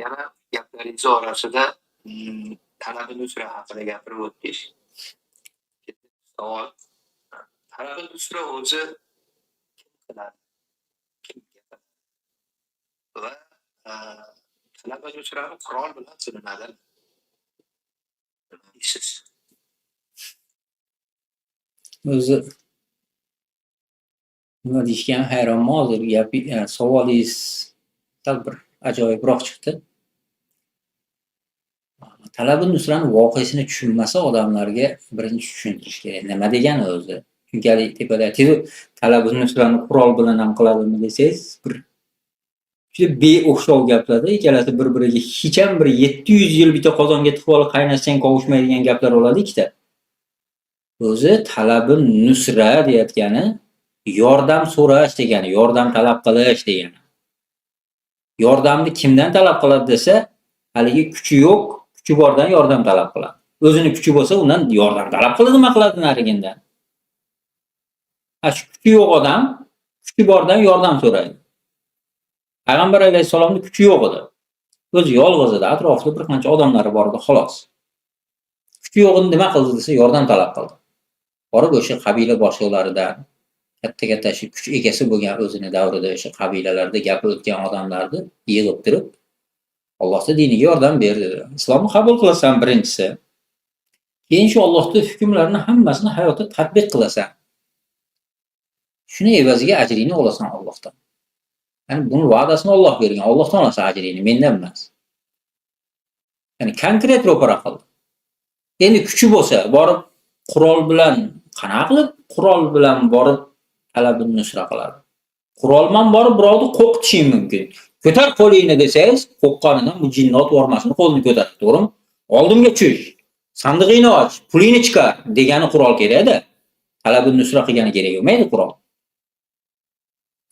Yana gaplaringiz orasida Talabi Nusra haqida gapirib o'tdingiz. Savol: Talabi Nusra o'zi kim qiladi? Kimga qiladi? Va Talabi Nusrani qurol bilan silinadi. Nima deysiz? O'zi nima deyishga hayronman hozir savolingiz sal bir ajoyibroq chiqdi. Talabi Nusrani voqeasini tushunmasa odamlarga birinchi tushuntirish kerak. Nima degani o'zi? Chunki tepada aytdi, Talabi Nusrani qurol bilan ham qiladimi desangiz, bir juda beo'xshov gaplarda ikkalasi bir-biriga hech ham bir 700 yil bitta qozonga tiqib olib qaynashdan qovushmaydigan gaplar bo'ladi ikkita. O'zi Talabi Nusra deyotgani yordam so'rash degani, yordam talab qilish degani. Yordamni kimdan talab qiladi desa, haligi kuchi yo'q, kuchi bordan yordam talab qiladi. O'zini kuchi bo'lsa, undan yordam talab qiladi, nima qiladi narigindan. Shu kuchi yo'q odam kuchi bordan yordam so'raydi. Payg'ambar alayhisolamning kuchi yo'q edi. O'zi yolg'iz edi, atrofida bir qancha odamlari bor edi, xolos. Kuchi yo'g'ini nima qildi desa, yordam talab qildi. Borib o'sha qabila boshliqlaridan katta shu kuch egasi bo'lgan o'zini davrida o'sha qabilalarda gapi o'tgan odamlarni yig'ib turib, Allohning diniga yordam berdi. Islomni qabul qilasan birinchisi. Keyin shu Allohning hukmlarini hammasini hayotda tatbiq qilasan. Shuni evaziga ajrini olasan Allohdan. Ya'ni buni va'dasini Alloh bergan. Allohdan olasan ajrini, mendan emas. Ya'ni konkret ro'para qildi. Endi kuchi bo'lsa, borib qurol bilan qanaqa qilib qurol bilan borib Talabi Nusra qiladi. Qurolman borib birovni qo'rqitishi mumkin. Ko'tar qo'lingni desangiz, qo'qqanidan bu jinnot vormasini qo'lini ko'taradi, to'g'rimi? Oldimga tush, sandig'ingni och, pulingni chiqar degani qurol kerak-da. Talabi Nusra qilgani kerak emas qurol.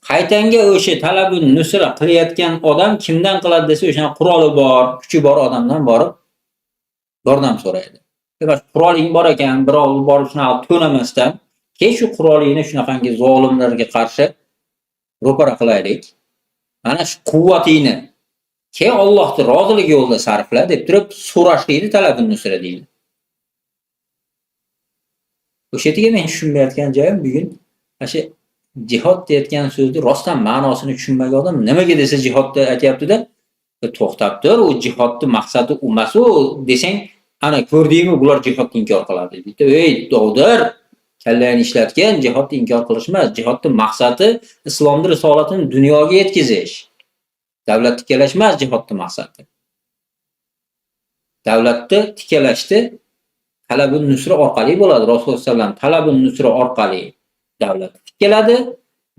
Qaytanga o'sha Talabi Nusra qilayotgan odam kimdan qiladi desa, o'sha quroli bor, kuchi bor odamdan borib yordam so'raydi. Demak, quroling bor ekan, birov borib shuni to'namasdan, keyin shu qurolingni shunaqangi zolimlarga qarshi ro'para qilaylik. Mana shu quvvatingni keyin Allohning roziligi yo'lida sarfla deb turib so'rashlikni Talabi Nusra deydi. O'sha yerga men tushunmayotgan joyim bugun o'sha jihod deyotgan so'zni rostdan ma'nosini tushunmagan odam nimaga desa jihodni aytayapti-da, to'xtab tur, u jihodning maqsadi emas u desang, ana ko'rdingmi bular jihodni inkor qiladi deydi. Ey dovdir, kallangni ishlatgan, jihodni inkor qilish emas, jihodning maqsadi islomning risolatini dunyoga yetkazish. Davlat tikalash emas jihodning maqsadi. Davlatni tikalashdi Talabi Nusra orqali bo'ladi. Rasululloh sollallohu alayhi vasallam Talabi Nusra orqali davlat tikaladi.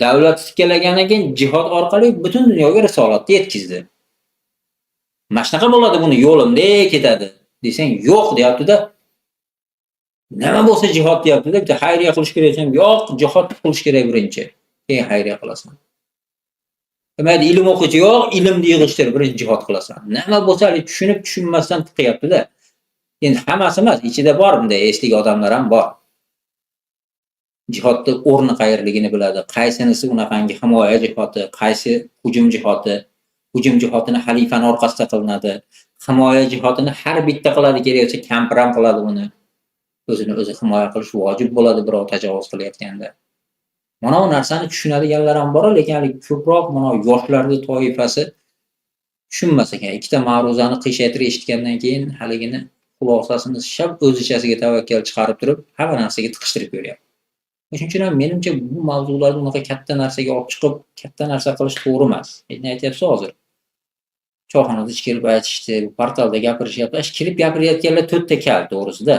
Davlat tikalaganidan keyin jihod orqali butun dunyoga risolatni yetkazdi. Mana shunaqa bo'ladi, buni yo'limda ketadi desang, yo'q deyapti-da. Nima bo'lsa jihod deyapti-da, bitta xayriya qilish kerak desam, yo'q, jihod qilish kerak birinchi. Keyin xayriya qilasan. Demak, ilm o'qish yo'q, ilmni yig'ishtir, birinchi jihod qilasan. Nima bo'lsa, tushunib tushunmasdan tiqyapti-da. Endi hammasi emas, ichida bor bunday eslik odamlar ham bor. Jihodning o'rni qayerligini biladi. Qaysinisi unaqangi himoya jihodi, qaysi hujum jihodi. Hujum jihodini xalifani orqasida qilinadi. Himoya jihodini har bitta qiladi, kerak bo'lsa kampir ham qiladi uni. O'zini o'zi himoya qilish vojib bo'ladi birov tajovuz qilayotganda. Mana bu narsani tushunadiganlar ham bor, lekin ko'proq mana yoshlarning toifasi tushunmas ekan. Ikkita ma'ruzani qiyshaytirib eshitgandan keyin haligini xulosasini shab o'zichasiga tavakkal chiqarib turib, hamma narsaga tiqishtirib ko'ryapti. Shuning uchun ham menimcha bu mavzularni unaqa katta narsaga olib chiqib, katta narsa qilish to'g'ri emas. Endi aytayapsiz hozir. Choyxonada kelib aytishdi, portalda gapirishyapti. Kirib gapirayotganlar to'rtta kal, to'g'risida.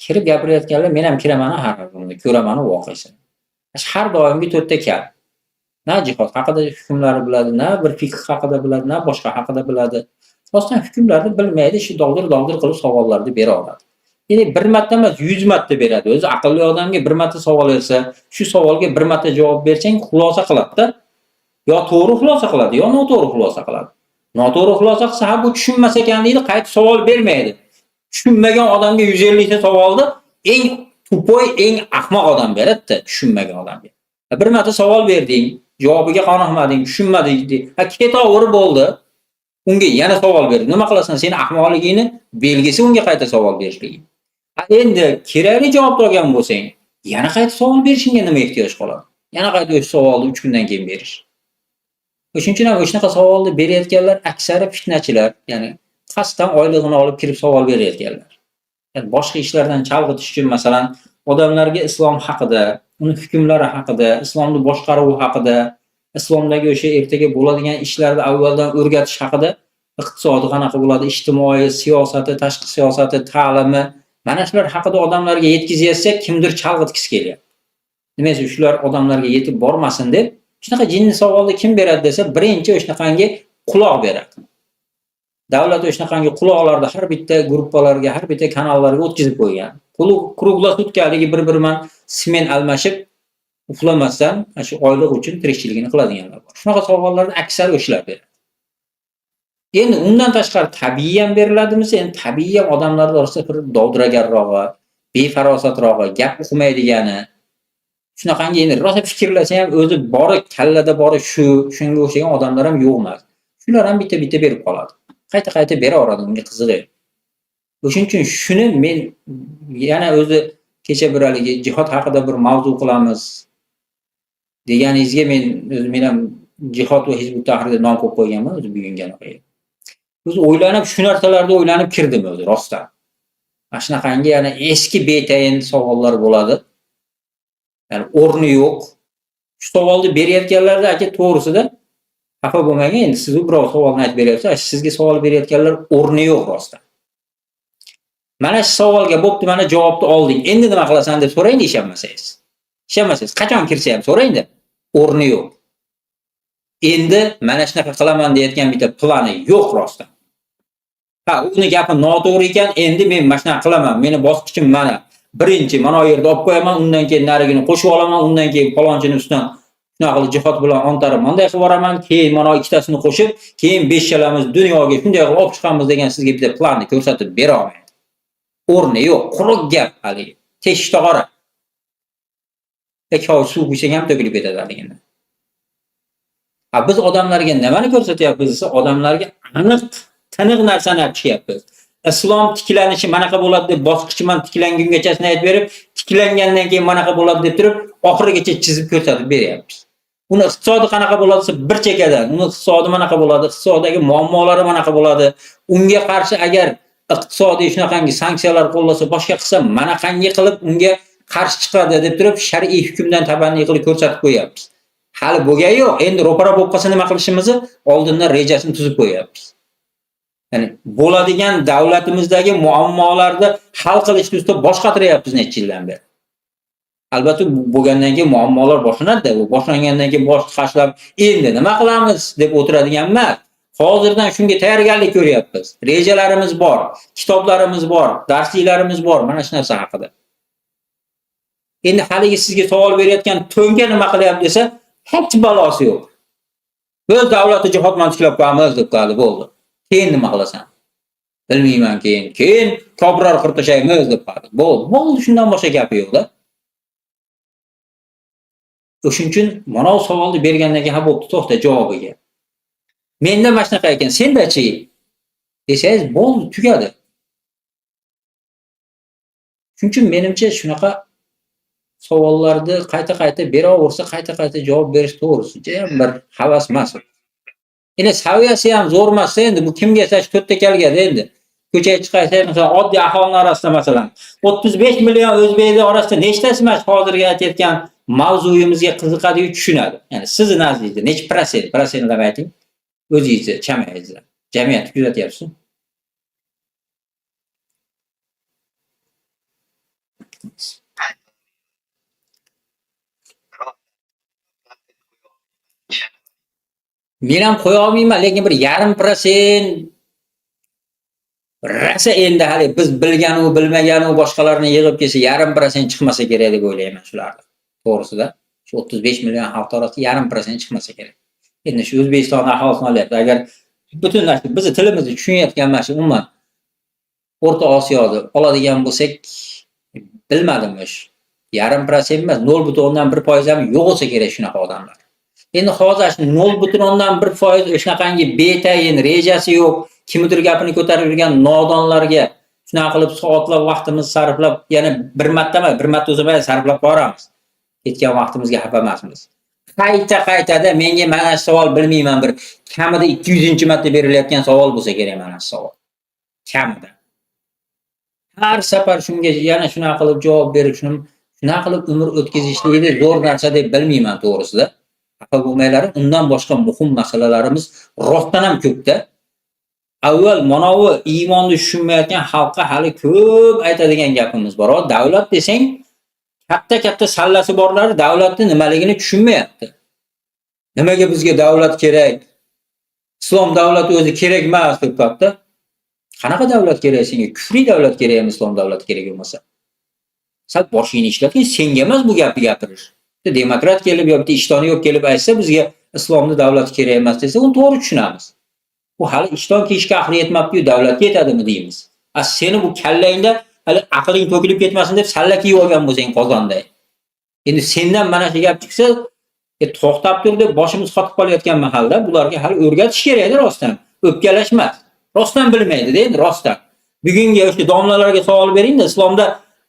Kirib gapirayotganlar men ham kiraman har kunda, ko'raman voqeasini. Har doimgi to'rtta kal. Na jihod haqida hukmlari biladi, na bir fiqh haqida biladi, na boshqa haqida biladi. Rostdan hukmlarni bilmaydi, shu dog'dir qilib savollarni bera oladi. Ya'ni bir marta emas, 100 marta beradi. O'zi aqlli odamga bir marta savol bersa, shu savolga bir marta javob bersang, xulosa qiladi-da. Yo to'g'ri xulosa qiladi, yo noto'g'ri xulosa qiladi. Noto'g'ri xulosa qilsa, ha bu tushunmas ekan deydi, qayta savol bermaydi. Tushunmagan odamga 150 ta savolni eng tupoy, eng ahmoq odam beradi-da, tushunmagan odamga. Bir marta savol berding, javobiga qoniqmading, tushunmading, ha ketaver bo'ldi. Unga yana savol ber. Nima qilasan? Seni ahmoqligingni belgisi unga qayta savol berishlik. Ha endi kerakli javobni olgan bo'lsang, yana qayta savol berishingga nima ehtiyoj qoladi? Yana qayta o'sha savolni 3 kundan keyin berish. Shuning uchun ham o'shanaqa savolni berayotganlar aksari fitnachilar, ya'ni qasddan oylig'ini olib kirib savol berayotganlar. Yani boshqa ishlardan chalg'itish uchun masalan odamlarga islom haqida, uni hukmlari haqida, islomni boshqaruvi haqida, islomdagi o'sha ertaga bo'ladigan ishlarni avvaldan o'rgatish haqida, iqtisodi qanaqa bo'ladi, ijtimoiy, siyosati, tashqi siyosati, ta'limi, mana shular haqida odamlarga yetkazayotsa, kimdir chalg'itgisi kelyapti. Nima desa, shular odamlarga yetib bormasin deb, shunaqa jinni savolni kim beradi desa, birinchi o'shanaqangi quloq beradi. Davlat o'shanaqangi quloqlarni har bitta gruppalarga, har bitta kanallarga o'tkazib qo'ygan. Kruglasutkadagi bir-biriman smen almashib uxlamasdan shu oylik uchun tirikchiligini qiladiganlar bor. Shunaqa savollarni aksar o'shalar beradi. Endi undan tashqari tabiiy ham beriladimi? Endi tabiiy ham odamlar orasida bir dovdiragarrog'i, befarosatrog'i, gap uqmaydigani, shunaqangi endi rosa fikrlasa ham o'zi bori kallada bori shunga o'xshagan odamlar ham yo'q emas. Shular ham bitta-bitta berib qoladi. Qayta-qayta beraveradi, unga qizig'i. O'shuning uchun shuni men yana o'zi kecha bir haligi jihod haqida bir mavzu qilamiz deganingizga men ham jihod va hizbut tahrirda nom qo'yib qo'yganman o'zi buyungan o'qiga. O'zi o'ylanib shu narsalarda o'ylanib kirdim o'zi rostdan. Mana shunaqangi yana eski betayin savollar bo'ladi. Yani o'rni yo'q. Shu savolni berayotganlarda aka to'g'risida xafa bo'lmagan, endi siz birov savolni aytib beryapsiz, sizga savol berayotganlar o'rni yo'q rostdan. Mana shu savolga bo'pti, mana javobni olding. Endi nima qilasan deb so'raydi ishonmasangiz. Ishonmasangiz qachon kirsa ham so'raydi. O'rni yo'q. Endi mana shunaqa qilaman deyotgan bitta plani yo'q rostdan. Ha, uni gapi noto'g'ri ekan, endi men mana shunaqa qilaman. Meni bosqichim mana. Birinchi mana bu yerda olib qo'yaman, undan keyin narigini qo'shib olaman, undan keyin palonchini ustidan shunaqa qilib jihod bilan ontarib bunday qilib boraman, keyin mana ikkitasini qo'shib, keyin beshalamiz dunyoga shunday qilib olib chiqamiz degan sizga bitta planni ko'rsatib bera olmayman. O'rni yo'q, quruq gap haligi. Teshikda qora. Ekoy suv quysak ham to'kilib ketadi haligini. Ha, biz odamlarga nimani ko'rsatyapmiz desa, odamlarga aniq, tiniq narsani aytishyapmiz. Islom tiklanishi manaqa bo'ladi deb bosqichman tiklangungacha aytib berib, tiklangandan keyin manaqa bo'ladi deb turib, oxirigacha chizib ko'rsatib beryapmiz. Uni iqtisodi qanaqa bo'ladi desa, bir chekadan, uni iqtisodi manaqa bo'ladi, iqtisodidagi muammolari manaqa bo'ladi. Unga qarshi agar iqtisodiy shunaqangi sanksiyalar qo'llasa, boshqa qilsa, manaqangi qilib unga qarshi chiqadi deb turib, shar'iy hukmdan tabanni qilib ko'rsatib qo'yapmiz. Hali bo'lgani yo'q. Endi ro'para bo'lib qolsa nima qilishimizni oldindan rejasini tuzib qo'yapmiz. Ya'ni bo'ladigan davlatimizdagi muammolarni hal qilish ustida bosh qotiryapmiz necha yildan beri. Albatta bo'lgandan keyin muammolar boshlanadi-da, u boshlangandan keyin bosh qashlab, endi nima qilamiz deb o'tiradigan emas. Hozirdan shunga tayyorgarlik ko'ryapmiz. Rejalarimiz bor, kitoblarimiz bor, darsliklarimiz bor mana shu narsa haqida. Endi haligi sizga savol berayotgan to'nga nima qilyapti desa, hech balosi yo'q. Biz davlatni jihodman tiklab qo'yamiz deb qoldi, bo'ldi. Keyin nima qilasan? Bilmayman keyin ko'prar qirtishaymiz deb qoldi. Bo'ldi, shundan boshqa gap yo'q-da. O'shuning uchun mana bu savolni bergandan keyin ha bo'pti, to'xta javobiga. Menda mana shunaqa ekan, sendachi desangiz, bo'ldi, tugadi. Shuning uchun menimcha shunaqa savollarni qayta-qayta beraversa, qayta-qayta javob berish to'g'risi jam bir havas emas. Endi saviyasi ham zo'r emas endi, bu kimga 4 kalgada endi. Ko'chaga chiqaysa, masalan, oddiy aholi orasida masalan 35 million o'zbeklar orasida nechtasi mana hozirgi aytayotgan mavzuyimizga qiziqadi, tushunadi. Ya'ni siz nazdingizda necha prosentlar ayting? O'zingizni chamayingizda. Jamiyatni kuzatyapsiz. Men ham qo'ya olmayman, lekin bir 0,5% rasa endi hali biz bilganu bilmaganu boshqalarni yig'ib kelsa 0,5% chiqmasa kerak deb o'ylayman shularni. To'g'risida, shu 35 million xalq orasida 0,5% chiqmasa kerak. Endi shu O'zbekiston aholisini olyapti. Agar butunlay bizni tilimizni tushunayotgan mana shu umuman O'rta Osiyoda oladigan bo'lsak, bilmadim shu. 0,5% emas, 0,1% ham yo'q bo'lsa kerak shunaqa odamlar. Endi hozir 0,1% o'shanaqangi betayin rejasi yo'q, kimnidir gapini ko'tarib yurgan nodonlarga shunaqa qilib soatlab vaqtimizni sarflab, yana bir marta emas, bir marta o'zimiz sarflab boramiz. Ketgan vaqtimizga xafa emasmiz. Qayta-qaytada menga mana shu savol bilmayman, bir kamida 200-marta berilayotgan savol bo'lsa kerak mana shu savol. Kamida. Har safar shunga yana shunaqa qilib javob berib, shunaqa qilib umr o'tkazishlikni zo'r narsa deb bilmayman to'g'risida. Xafa bo'lmaylarim, undan boshqa muhim masalalarimiz rostdan ham ko'pda. Avval mana bu iymonni tushunmayotgan xalqqa hali ko'p aytadigan gapimiz bor. Davlat desang, katta sallasi borlar davlatning nimaligini tushunmayapti. Nimaga bizga davlat kerak? Islom davlati o'zi kerak emas deb qaytdi. Qanaqa davlat kerak senga? Kufriy davlat kerakmi, islom davlati kerak bo'lmasa? Sal boshingni ishlatgin, senga emas bu gapni gapirish. Demokrat kelib yoki ishtoni yo'q kelib aytsa bizga islomni davlati kerak emas desa, uni to'g'ri tushunamiz. Bu hali ishton kiyishga aqli yetmabdi-yu, davlatga yetadimi deymiz. Seni bu kallangda hali aqling to'kilib ketmasin deb salla kiyib olgan bo'lsang qozonda. Endi sendan mana shu gap chiqsa, to'xtab tur deb boshimiz qotib qolayotgan mahalda bularga hali o'rgatish kerak-da rostdan. O'pkalashmas. Rostdan bilmaydi-da endi rostdan. Bugungi o'sha domlalarga savol bering-da, islomda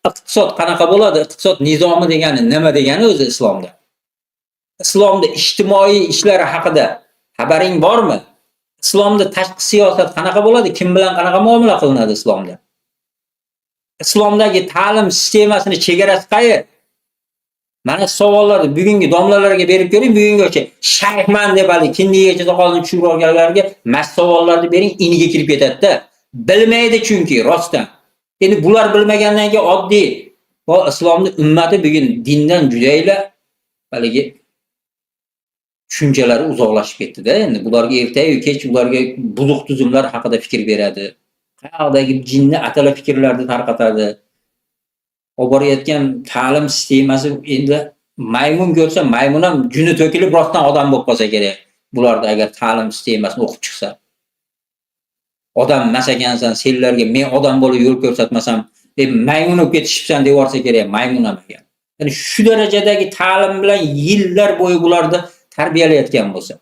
iqtisod qanaqa bo'ladi? Iqtisod nizomi degani nima degani o'zi islomda? Islomda ijtimoiy ishlar haqida xabaring bormi? Islomda tashqi siyosat qanaqa bo'ladi? Kim bilan qanaqa muomala qilinadi islomda? Islomdagi ta'lim sistemasini chegarasi qayer? Mana savollarni bugungi domlalarga berib ko'ring, bugungi o'sha shayxman deb hali kindigacha soqolini tushirib olganlarga mas savollarni bering, iniga kirib ketadi-da. Bilmaydi chunki rostdan. Endi bular bilmagandan keyin oddiy va islomning ummati bugun dindan judayla haligi tushunchalar uzoqlashib ketdi-da. Endi bularga ertayu kech ularga buzuq tuzumlar haqida fikr beradi. Qayerdagi jinni atala fikrlarni tarqatadi. Olib borayotgan ta'lim sistemasi endi maymun ko'rsa, maymun ham juni to'kilib rostdan odam bo'lib qolsa kerak. Bularda agar ta'lim sistemasini o'qib chiqsa. Odam masakansan, senlarga men odam bo'lib yo'l ko'rsatmasam, maymun bo'lib ketishibsan deb yorsa kerak, maymun ham ekan. Ya'ni shu darajadagi ta'lim bilan yillar bo'yi bularni tarbiyalayotgan bo'lsa.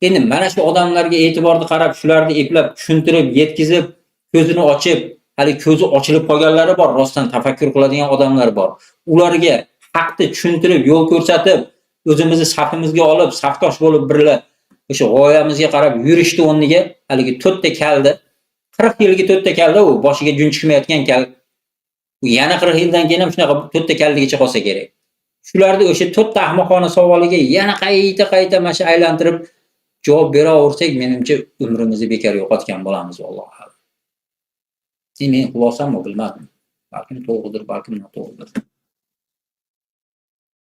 Endi mana shu odamlarga e'tiborni qarab, shularni eplab, tushuntirib, yetkizib, ko'zini ochib, hali ko'zi ochilib qolganlari bor, rostdan tafakkur qiladigan odamlar bor. Ularga haqni tushuntirib, yo'l ko'rsatib, o'zimizni safimizga olib, safdosh bo'lib birga o'sha g'oyamizga qarab yurishdi o'rniga haligi 4 ta kalda, 40 yilga 4 ta kalda u boshiga jun chiqmayotgan kal. U yana 40 yildan keyin ham shunaqa 4 ta kaldigacha qolsa kerak. Shularni o'sha 4 ta ahmoqona savoliga yana qayta mana shu aylantirib javob beraversak, menimcha umrimizni bekor yo'qotgan bo'lamiz vallohi. Men xulosam bilmadim. Balkim to'g'ridir, balkim noto'g'ridir.